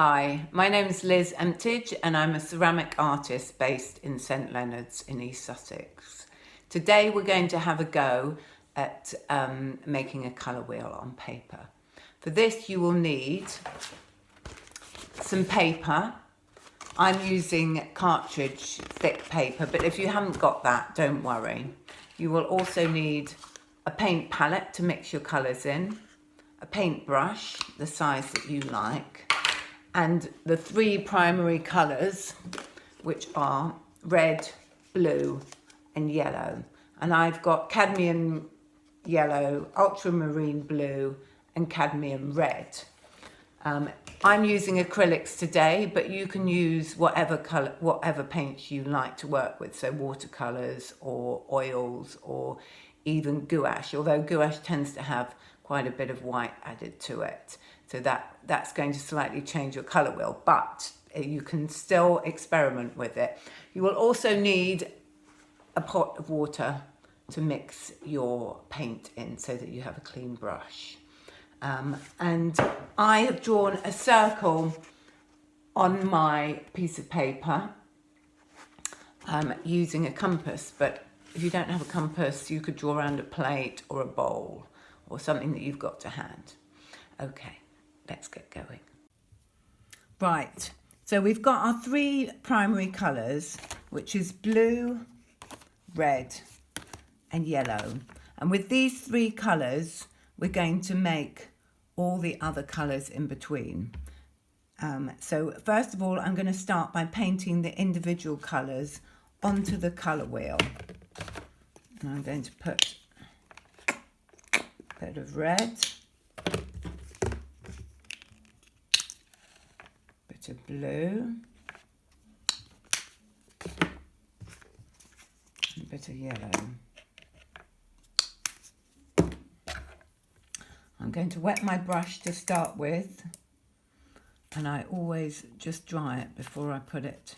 Hi, my name is Liz Emtage and I'm a ceramic artist based in St Leonard's in East Sussex. Today we're going to have a go at making a colour wheel on paper. For this you will need some paper. I'm using Cartridge thick paper, but if you haven't got that, don't worry. You will also need a paint palette to mix your colours in, a paintbrush, the size that you like, and the three primary colours, which are red, blue and yellow. And I've got cadmium yellow, ultramarine blue and cadmium red. I'm using acrylics today, but you can use whatever colour, whatever paints you like to work with, so watercolours or oils or even gouache, although gouache tends to have quite a bit of white added to it. So that's going to slightly change your colour wheel, but you can still experiment with it. You will also need a pot of water to mix your paint in so that you have a clean brush. And I have drawn a circle on my piece of paper using a compass, but if you don't have a compass, you could draw around a plate or a bowl or something that you've got to hand. Okay, let's get going. Right, so we've got our three primary colours, which is blue, red and yellow. And with these three colours, we're going to make all the other colours in between. So first of all, I'm going to start by painting the individual colours onto the colour wheel. And I'm going to put a bit of red, bit of blue, and a bit of yellow. I'm going to wet my brush to start with, and I always just dry it before I put it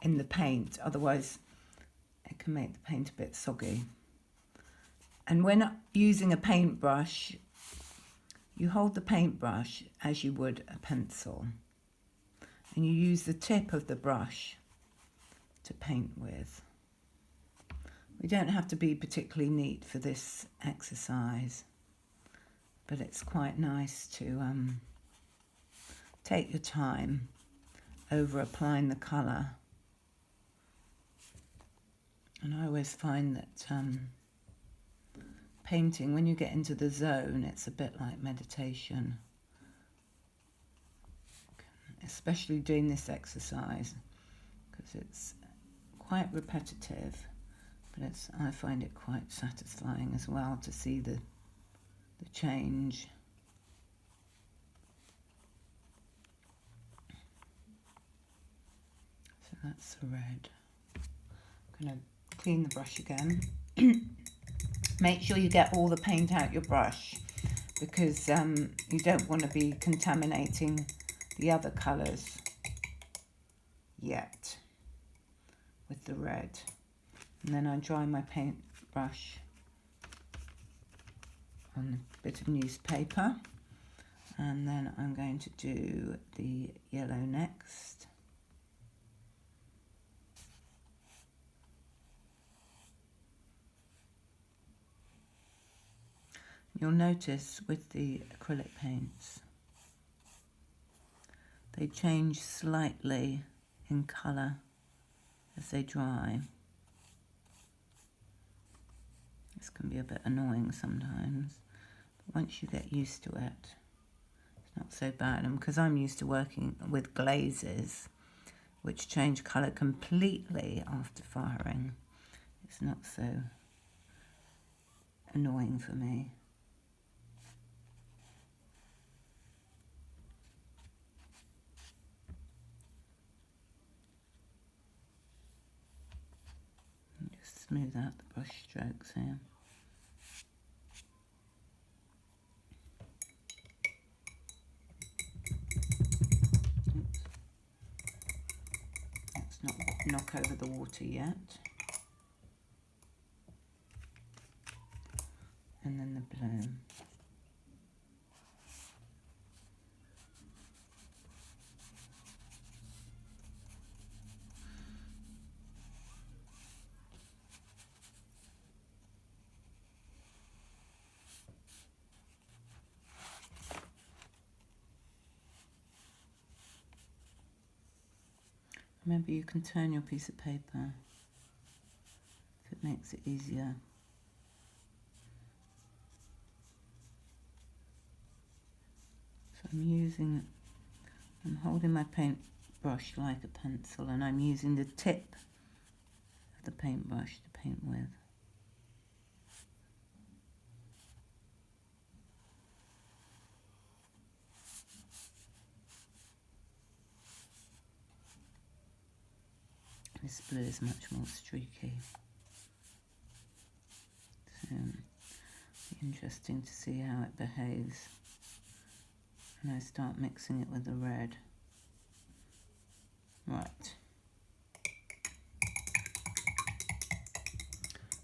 in the paint, otherwise it can make the paint a bit soggy. And when using a paintbrush, you hold the paintbrush as you would a pencil, and you use the tip of the brush to paint with. We don't have to be particularly neat for this exercise, but it's quite nice to take your time over applying the colour. And I always find that painting, when you get into the zone, it's a bit like meditation, especially doing this exercise, because it's quite repetitive, but I find it quite satisfying as well to see the change. So that's the red. I'm going to clean the brush again. Make sure you get all the paint out your brush, because you don't want to be contaminating the other colours yet with the red. And then I dry my paintbrush on a bit of newspaper, and then I'm going to do the yellow next. You'll notice with the acrylic paints, they change slightly in colour as they dry. This can be a bit annoying sometimes, but once you get used to it, it's not so bad. And because I'm used to working with glazes, which change colour completely after firing, it's not so annoying for me. Just smooth out the brush strokes here. Let's not knock over the water yet. And then the blue. Maybe you can turn your piece of paper if it makes it easier. So I'm holding my paintbrush like a pencil, and I'm using the tip of the paintbrush to paint with. This blue is much more streaky. So it'll be interesting to see how it behaves when I start mixing it with the red. Right.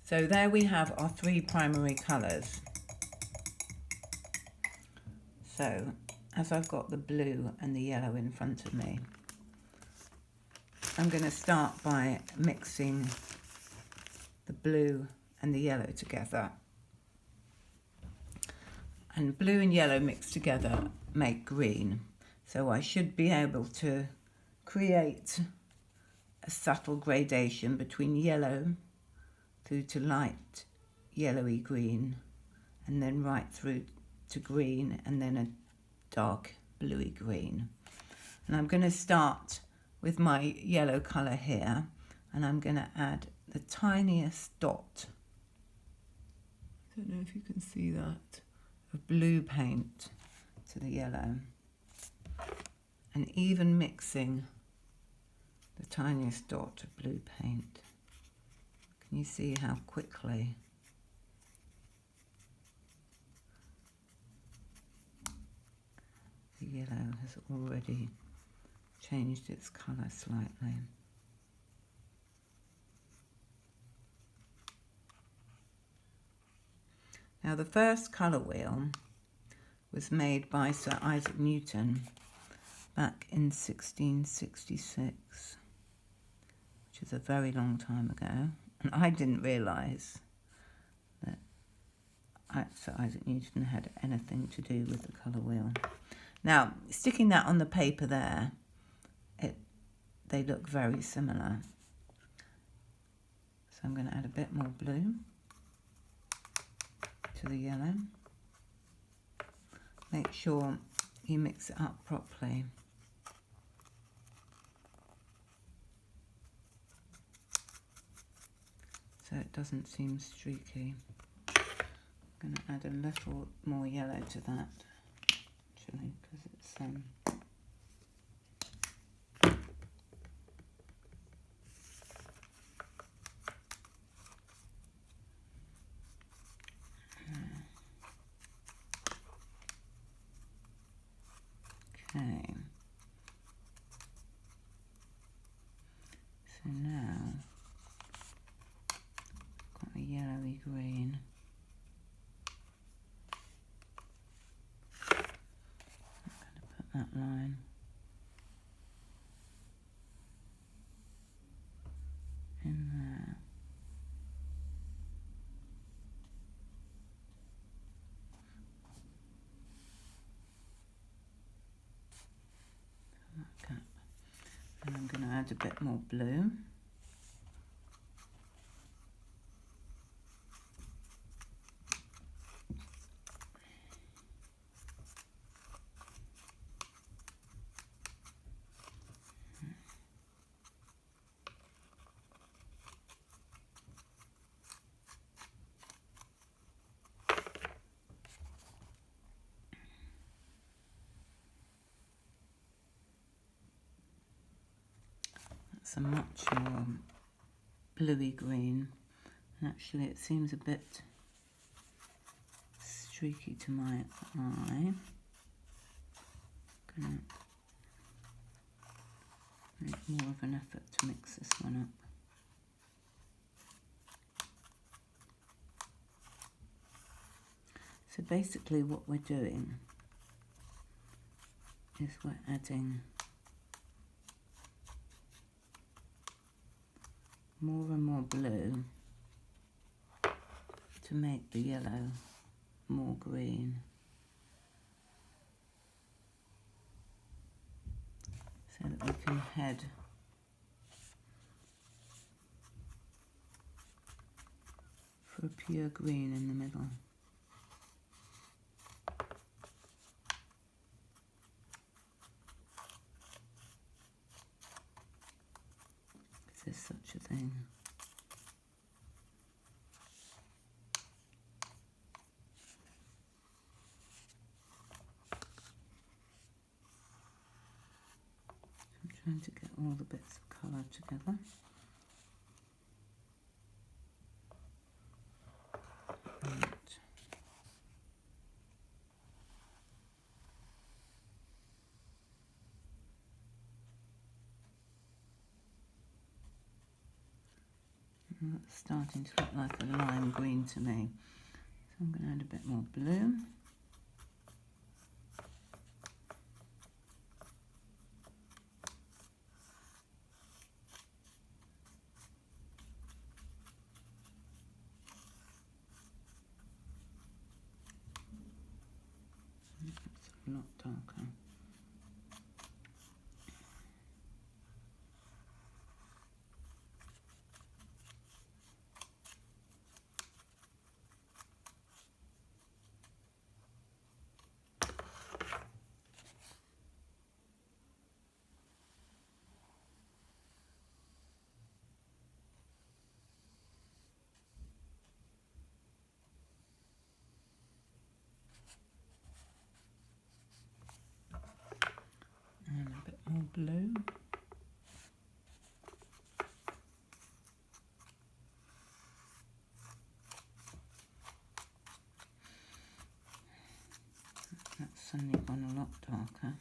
So there we have our three primary colours. So as I've got the blue and the yellow in front of me, I'm going to start by mixing the blue and the yellow together. And blue and yellow mixed together make green. So I should be able to create a subtle gradation between yellow through to light yellowy green, and then right through to green, and then a dark bluey green. And I'm going to start with my yellow colour here, and I'm going to add the tiniest dot, I don't know if you can see that, of blue paint to the yellow, and even mixing the tiniest dot of blue paint. Can you see how quickly the yellow has already changed its colour slightly? Now the first colour wheel was made by Sir Isaac Newton back in 1666, which is a very long time ago, and I didn't realise that Sir Isaac Newton had anything to do with the colour wheel. Now, sticking that on the paper there, they look very similar. So I'm going to add a bit more blue to the yellow. Make sure you mix it up properly. So it doesn't seem streaky. I'm going to add a little more yellow to that, actually, because it's okay. So now I've got a yellowy green. I'm going to put that line in there. And I'm going to add a bit more blue. It's a much more bluey green, and actually it seems a bit streaky to my eye. I'm going to make more of an effort to mix this one up. So basically what we're doing is we're adding more and more blue to make the yellow more green, so that we can head for a pure green in the middle. If there's such a thing. I'm trying to get all the bits of colour together. That's starting to look like a lime green to me. So I'm going to add a bit more blue. It's a lot darker. And a bit more blue. That's suddenly gone a lot darker.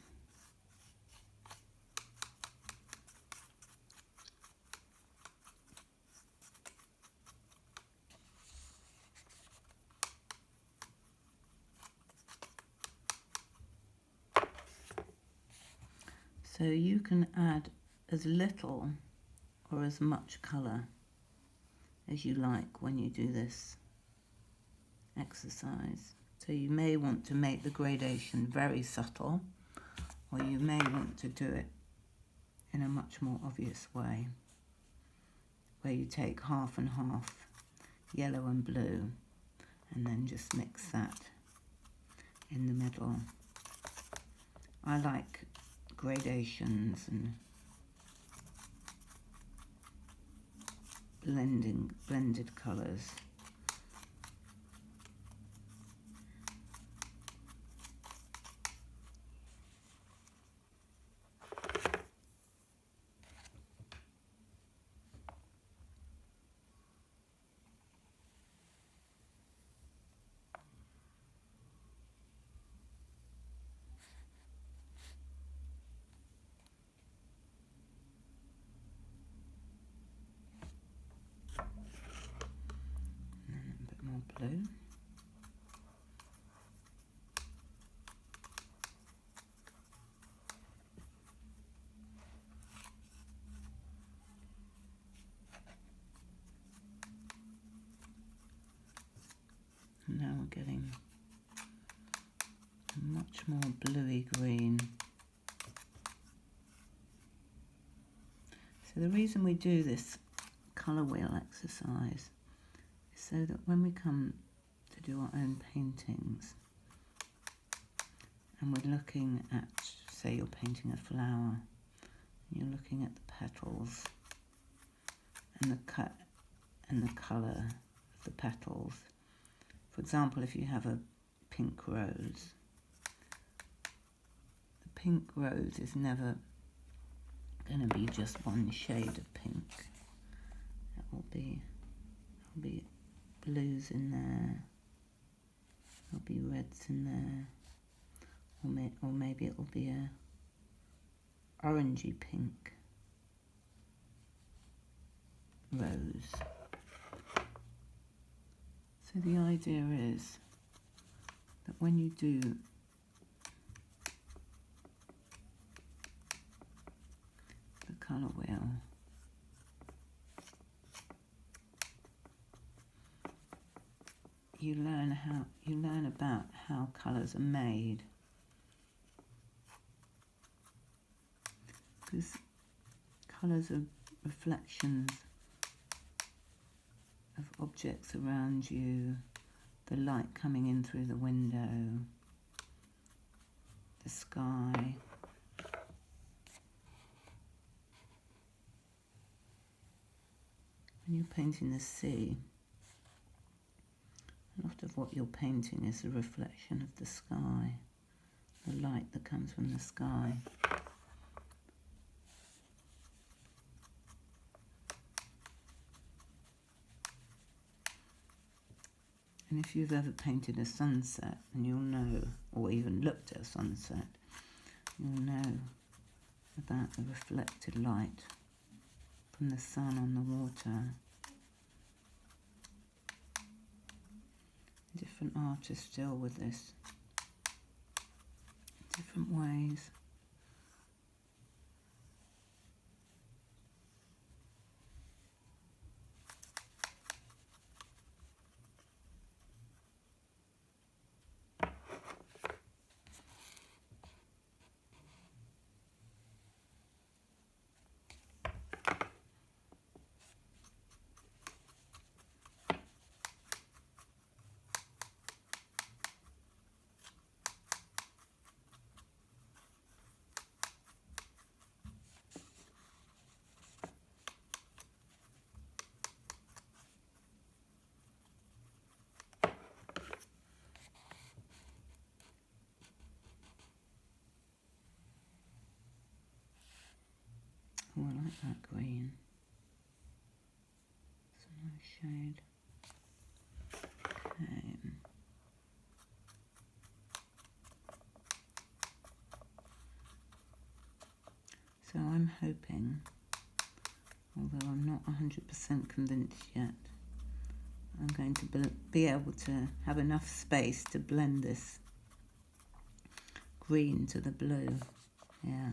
So you can add as little or as much colour as you like when you do this exercise. So you may want to make the gradation very subtle, or you may want to do it in a much more obvious way, where you take half and half, yellow and blue, and then just mix that in the middle. I like gradations and blended colours. Blue. And now we're getting much more bluey green. So the reason we do this colour wheel exercise is so that when we come to do our own paintings and we're looking at, say you're painting a flower, and you're looking at the petals and the cut and the colour of the petals. For example, if you have a pink rose, the pink rose is never going to be just one shade of pink. It will be blues in there, there'll be reds in there, or maybe it will be a orangey pink rose. So the idea is that when you do the colour wheel, you learn about how colours are made, because colours are reflections of objects around you, the light coming in through the window, the sky. When you're painting the sea, a lot of what you're painting is a reflection of the sky, the light that comes from the sky. And if you've ever painted a sunset, then you'll know, or even looked at a sunset, you'll know about the reflected light from the sun on the water. Different artists deal with this different ways. Oh, I like that green. It's a nice shade. Okay. So I'm hoping, although I'm not 100% convinced yet, I'm going to be able to have enough space to blend this green to the blue. Yeah.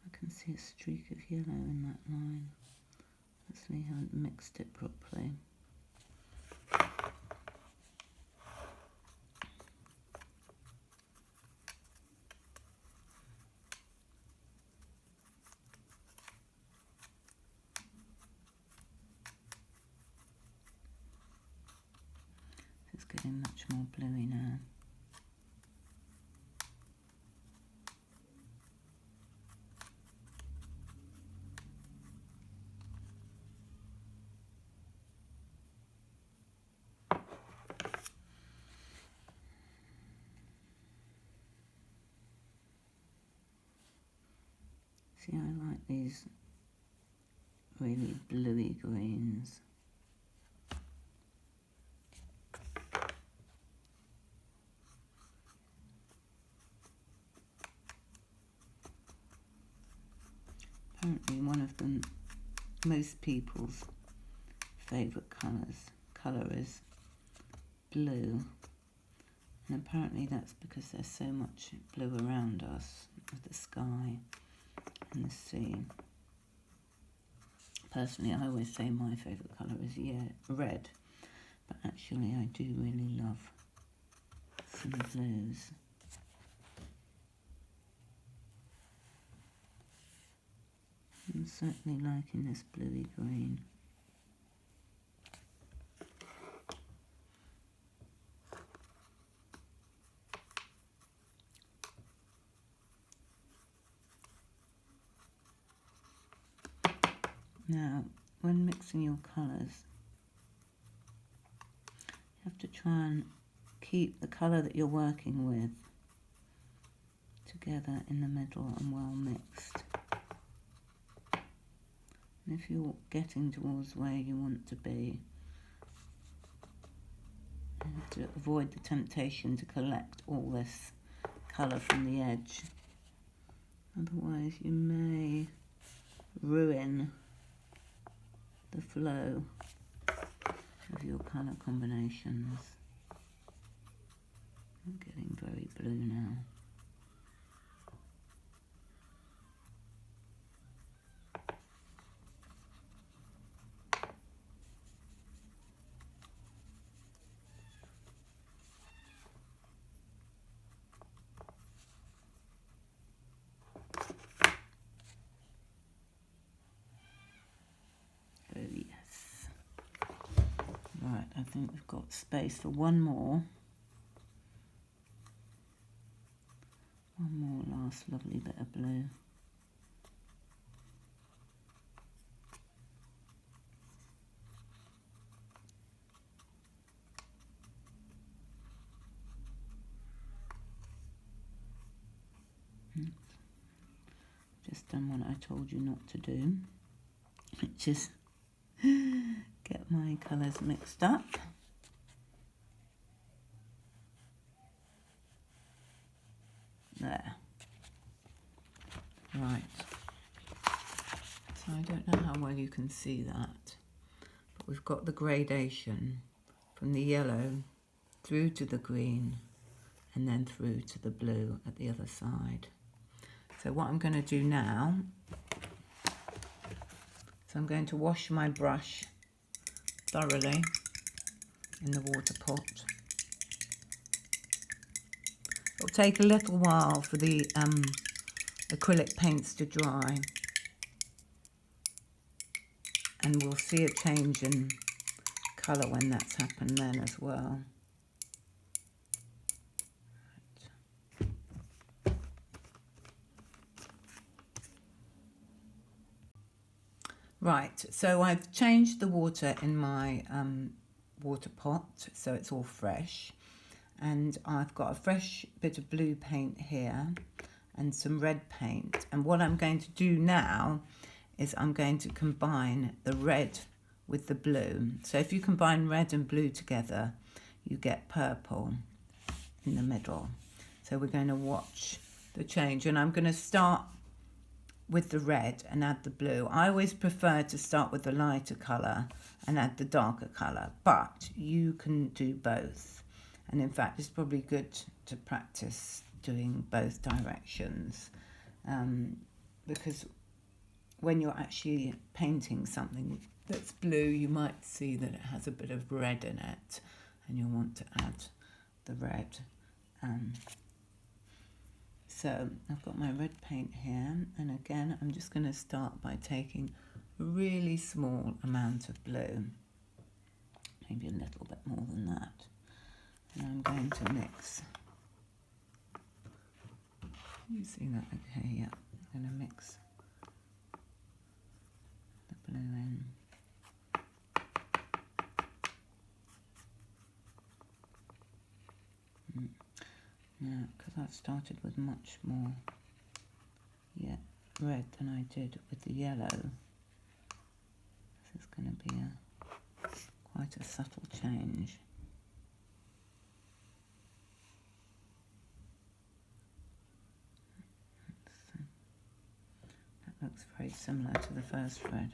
I can see a streak of yellow in that line. Obviously I haven't mixed it properly. It's getting much more bluey now. See, I like these really bluey greens. Apparently one of them, most people's favourite colour is blue. And apparently that's because there's so much blue around us, with the sky and the sea. Personally, I always say my favourite colour is red, but actually I do really love some blues. I'm certainly liking this bluey green. Now, when mixing your colours, you have to try and keep the colour that you're working with together in the middle and well mixed. And if you're getting towards where you want to be, you have to avoid the temptation to collect all this colour from the edge. Otherwise you may ruin the flow of your colour combinations. I'm getting very blue now. Right, I think we've got space for one more. One more last lovely bit of blue. Just done what I told you not to do, which is get my colours mixed up. There. Right. So I don't know how well you can see that, but we've got the gradation from the yellow through to the green and then through to the blue at the other side. So what I'm going to do now, so I'm going to wash my brush thoroughly in the water pot. It'll take a little while for the acrylic paints to dry, and we'll see a change in colour when that's happened then as well. Right, so I've changed the water in my water pot so it's all fresh, and I've got a fresh bit of blue paint here and some red paint, and what I'm going to do now is I'm going to combine the red with the blue. So if you combine red and blue together you get purple in the middle. So we're going to watch the change, and I'm going to start with the red and add the blue. I always prefer to start with the lighter colour and add the darker colour, but you can do both. And in fact, it's probably good to practice doing both directions, because when you're actually painting something that's blue, you might see that it has a bit of red in it, and you'll want to add the red. So I've got my red paint here, and again I'm just going to start by taking a really small amount of blue, maybe a little bit more than that, and I'm going to mix. You see that? Okay, yeah, I'm going to mix the blue in. Now, because I've started with much more red than I did with the yellow, this is going to be quite a subtle change. That looks very similar to the first red.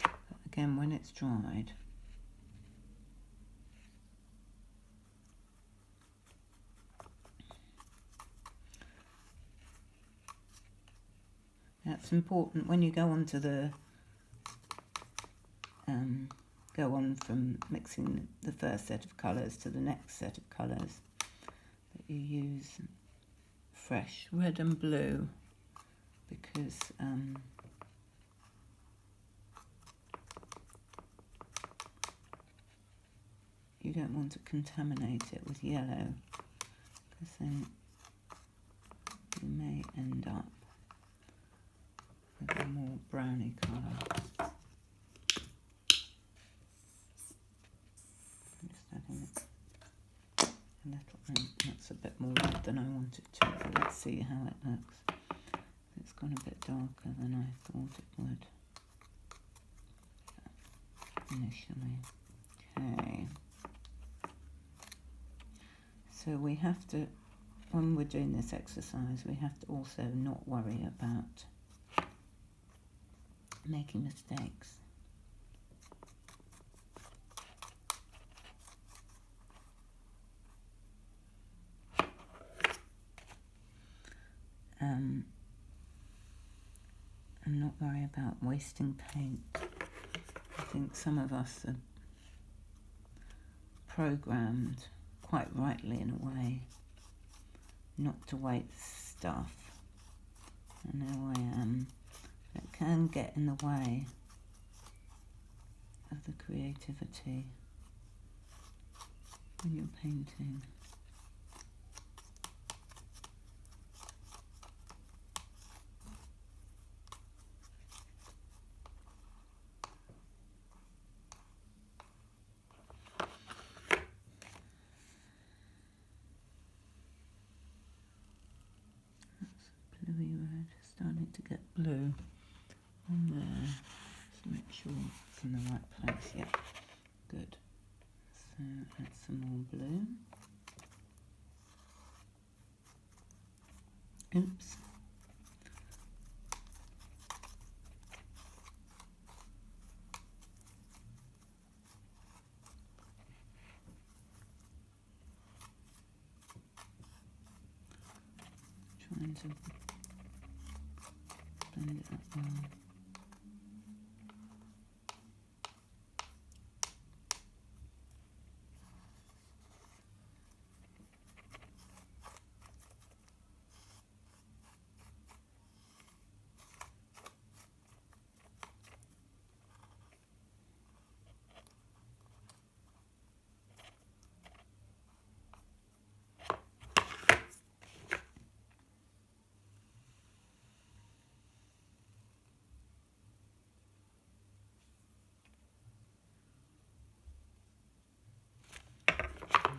But again, when it's dried, that's important when you go on to the go on from mixing the first set of colours to the next set of colours, that you use fresh red and blue, because you don't want to contaminate it with yellow, because then you may end up with a more browny colour. Just adding a little, that's a bit more red than I want it to, but let's see how it looks. It's gone a bit darker than I thought it would initially. Okay. So we have to, when we're doing this exercise, we have to also not worry about making mistakes. And not worry about wasting paint. I think some of us are programmed, quite rightly in a way, not to waste stuff. I know I am. It can get in the way of the creativity. when you're painting. Bluey red, starting to get blue on there. Just make sure it's in the right place. Yeah, good. So add some more blue. Oops. Trying to blend it up well.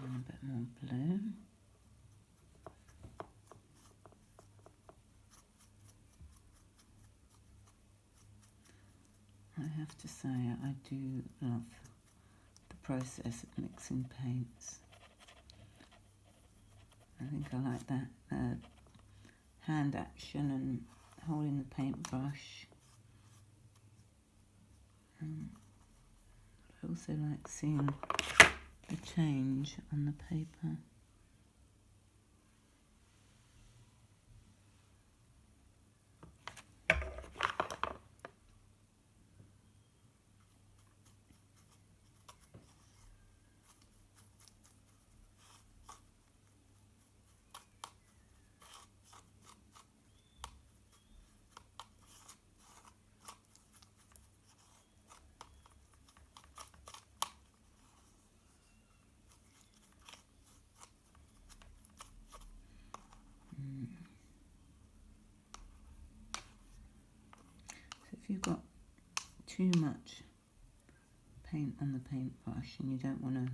A bit more blue. I have to say I do love the process of mixing paints. I think I like that hand action and holding the paintbrush. I also like seeing the change on the paper. If you've got too much paint on the paintbrush and you don't want to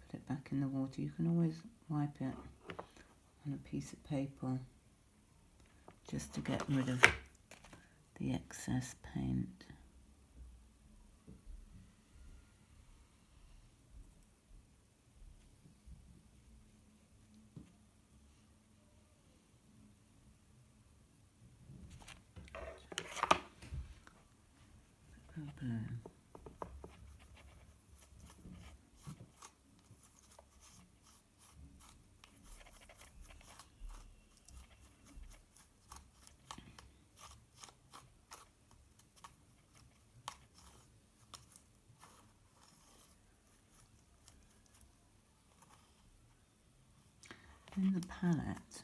put it back in the water, you can always wipe it on a piece of paper just to get rid of the excess paint. Blue. In the palette,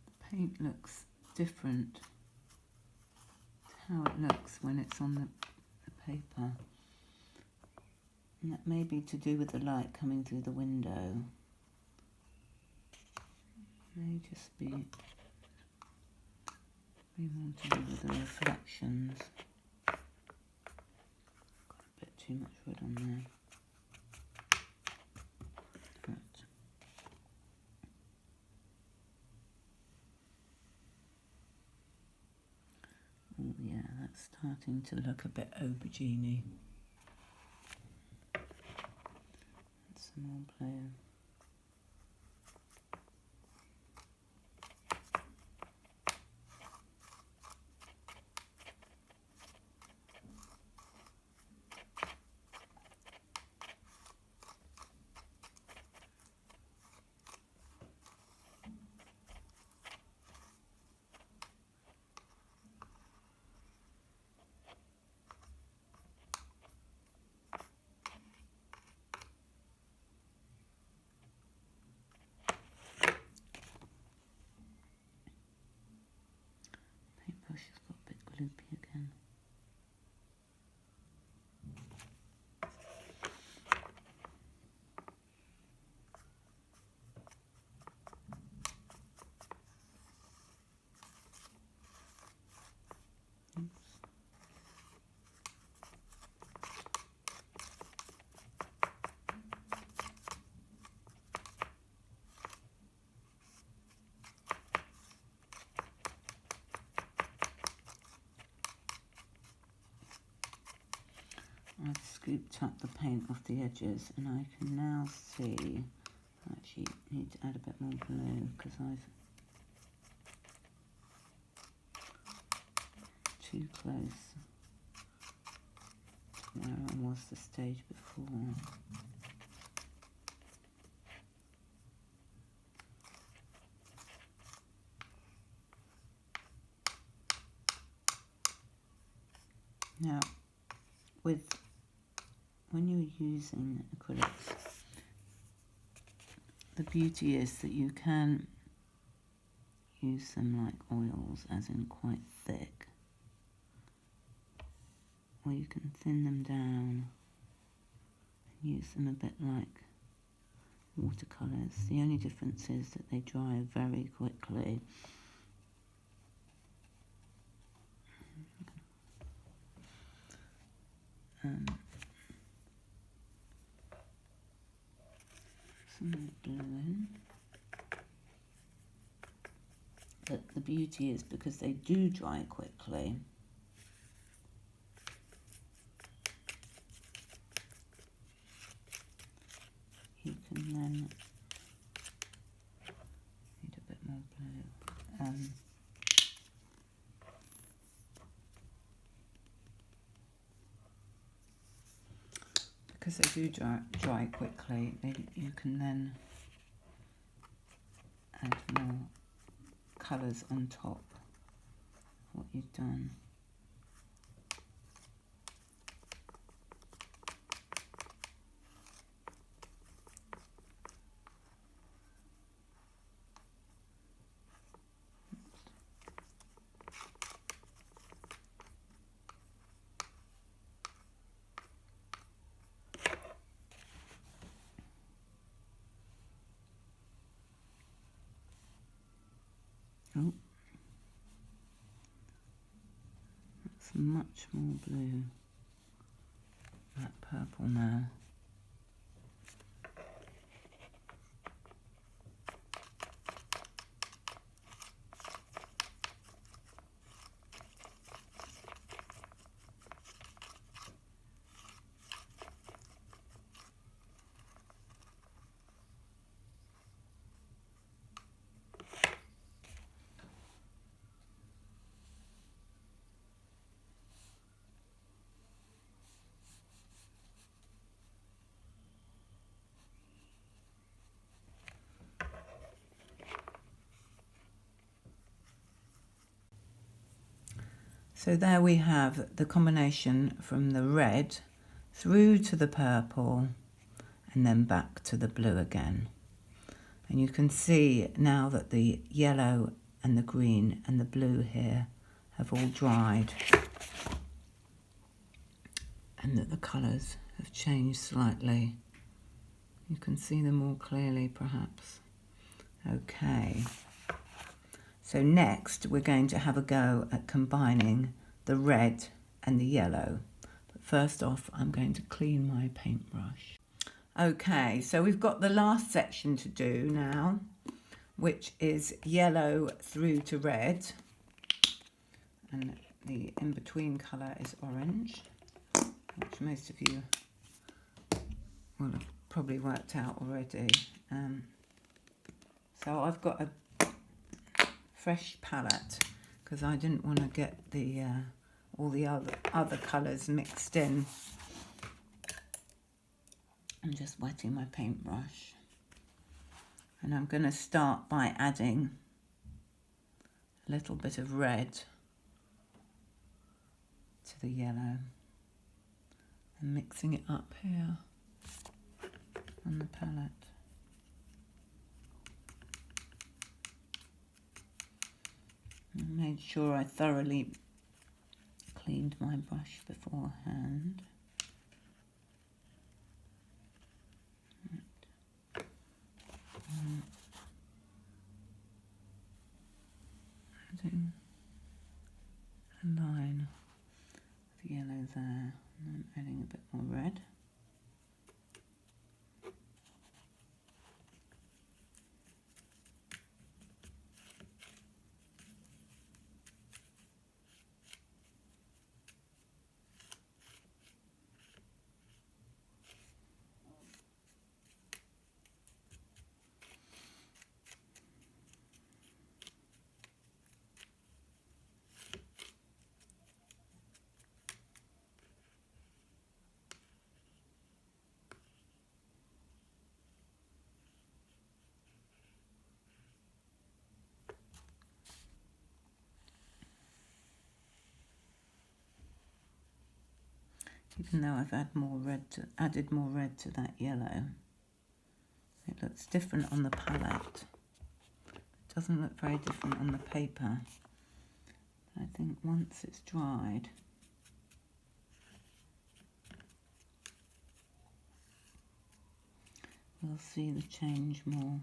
the paint looks different to how it looks when it's on the paper. And that may be to do with the light coming through the window. It may just be more to do with the reflections. Got a bit too much red on there. Oh yeah, that's starting to look a bit aubergine-y. Some more blue. scooped up the paint off the edges, and I can now see, I actually need to add a bit more blue because I've too close to where I was the stage before. Now, when you're using acrylics, the beauty is that you can use them like oils, as in quite thick, or you can thin them down and use them a bit like watercolours. The only difference is that they dry very quickly. Some blue in. But the beauty is because they do dry quickly, you can then need a bit more blue. Because they do dry quickly, you can then add more colours on top of what you've done. Oh, that's much more blue, that purple now. So there we have the combination from the red through to the purple and then back to the blue again. And you can see now that the yellow and the green and the blue here have all dried and that the colours have changed slightly. You can see them more clearly perhaps. Okay. So next we're going to have a go at combining the red and the yellow. But first off, I'm going to clean my paintbrush. Okay, so we've got the last section to do now, which is yellow through to red. And the in-between colour is orange, which most of you will have probably worked out already. So I've got a fresh palette because I didn't want to get the all the other colours mixed in. I'm just wetting my paintbrush, and I'm going to start by adding a little bit of red to the yellow and mixing it up here on the palette. I made sure I thoroughly cleaned my brush beforehand. Adding a line of yellow there, and I'm adding a bit more red. even though I've added more red to that yellow. It looks different on the palette. It doesn't look very different on the paper. I think once it's dried, we'll see the change more.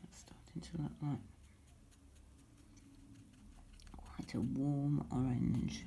It's starting to look like quite a warm orange.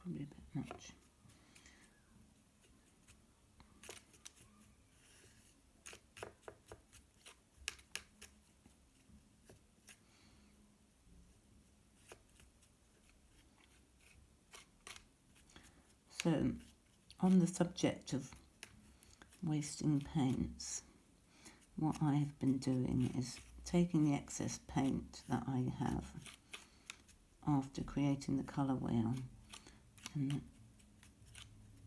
Probably a bit much. So, on the subject of wasting paints, what I've been doing is taking the excess paint that I have after creating the colour wheel and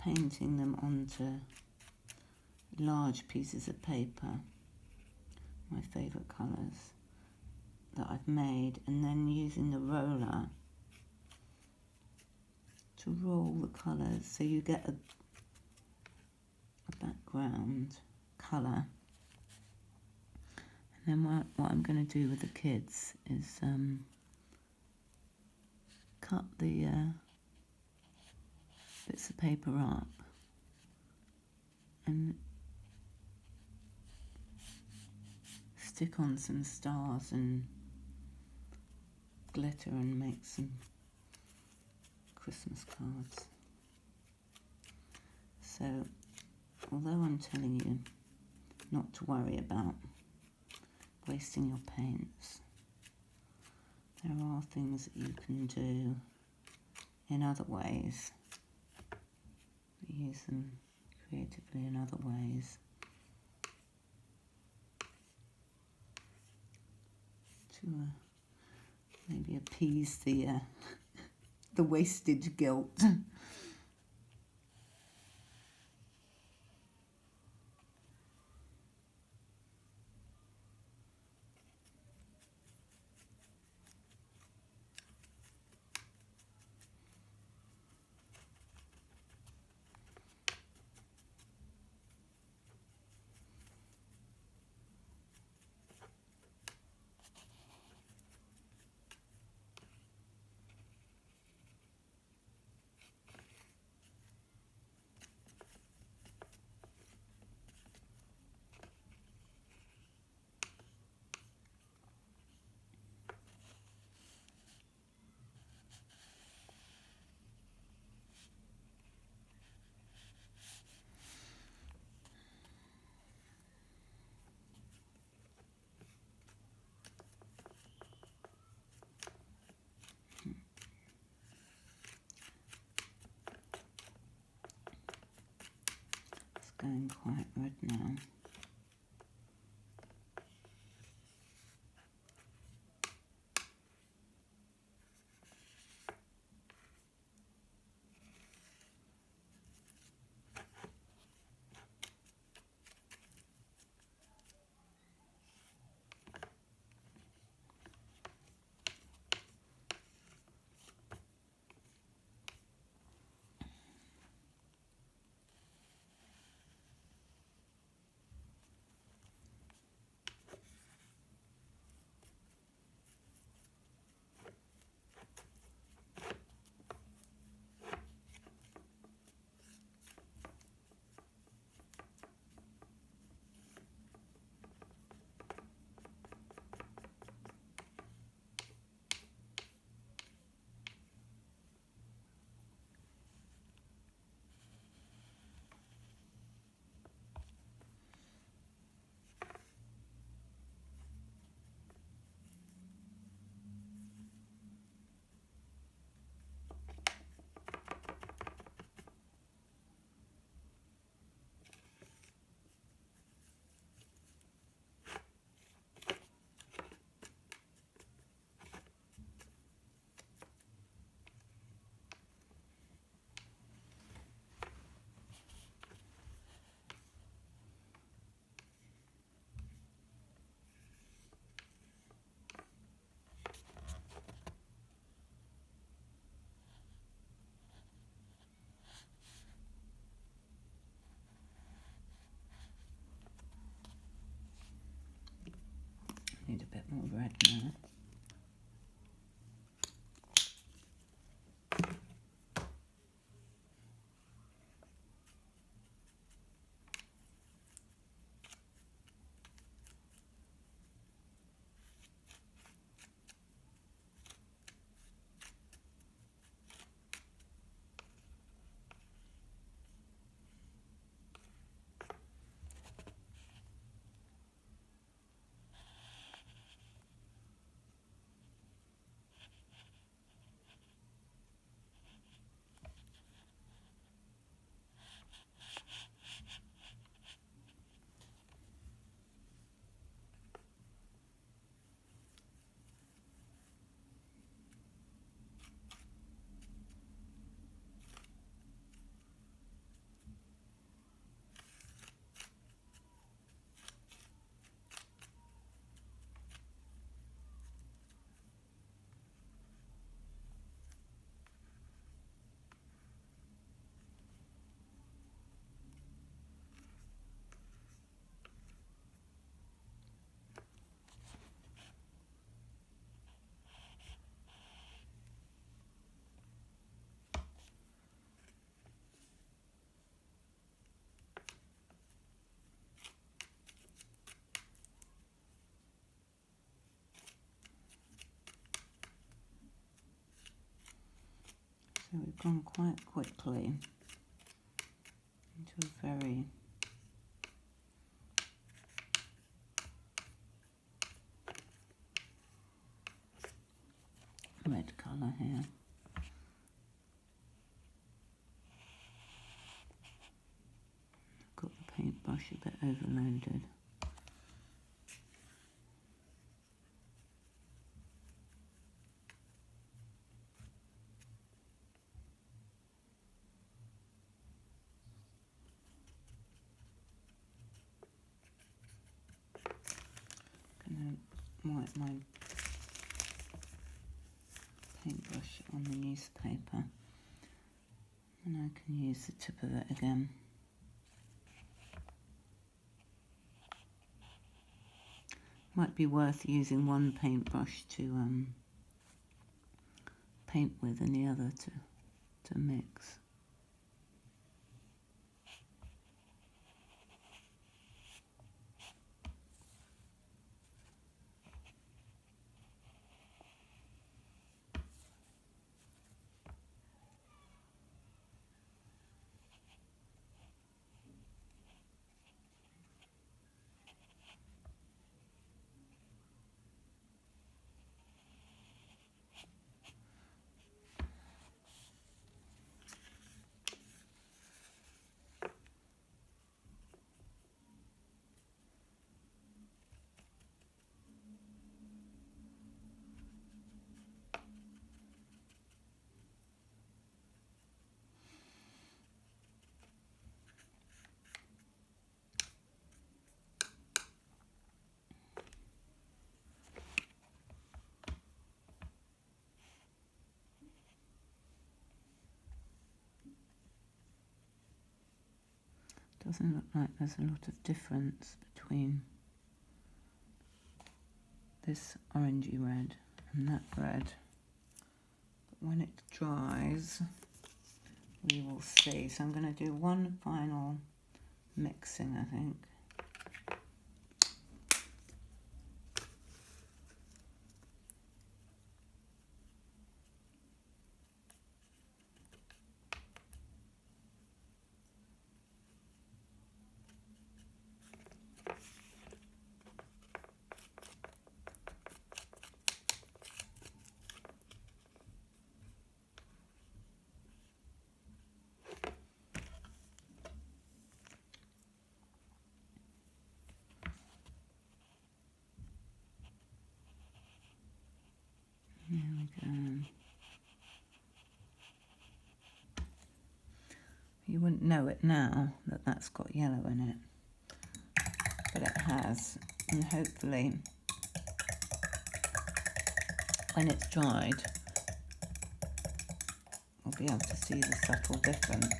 painting them onto large pieces of paper, my favourite colours that I've made, and then using the roller to roll the colours so you get a background colour. And then what I'm going to do with the kids is cut the bits of paper up and stick on some stars and glitter and make some Christmas cards. So, although I'm telling you not to worry about wasting your paints, there are things that you can do in other ways. Use them creatively in other ways to maybe appease the the wastage guilt. going quite red now. Need a bit more red now. So we've gone quite quickly into a very red colour here. Got the paintbrush a bit overloaded. Gonna wipe my paintbrush on the newspaper, and I can use the tip of it again. Might be worth using one paintbrush to paint with and the other to mix. Doesn't look like there's a lot of difference between this orangey red and that red. But when it dries, we will see. So I'm going to do one final mixing, I think. There we go. You wouldn't know it now that that's got yellow in it, but it has, and hopefully when it's dried we'll be able to see the subtle difference.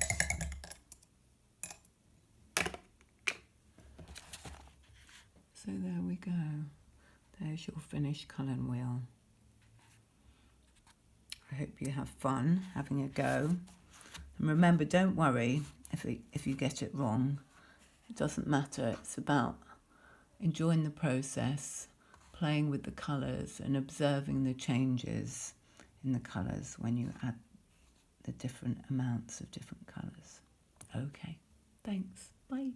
So there we go. There's your finished colour wheel. I hope you have fun having a go. And remember, don't worry if you get it wrong. It doesn't matter. It's about enjoying the process, playing with the colours and observing the changes in the colours when you add the different amounts of different colours. Okay, thanks. Bye.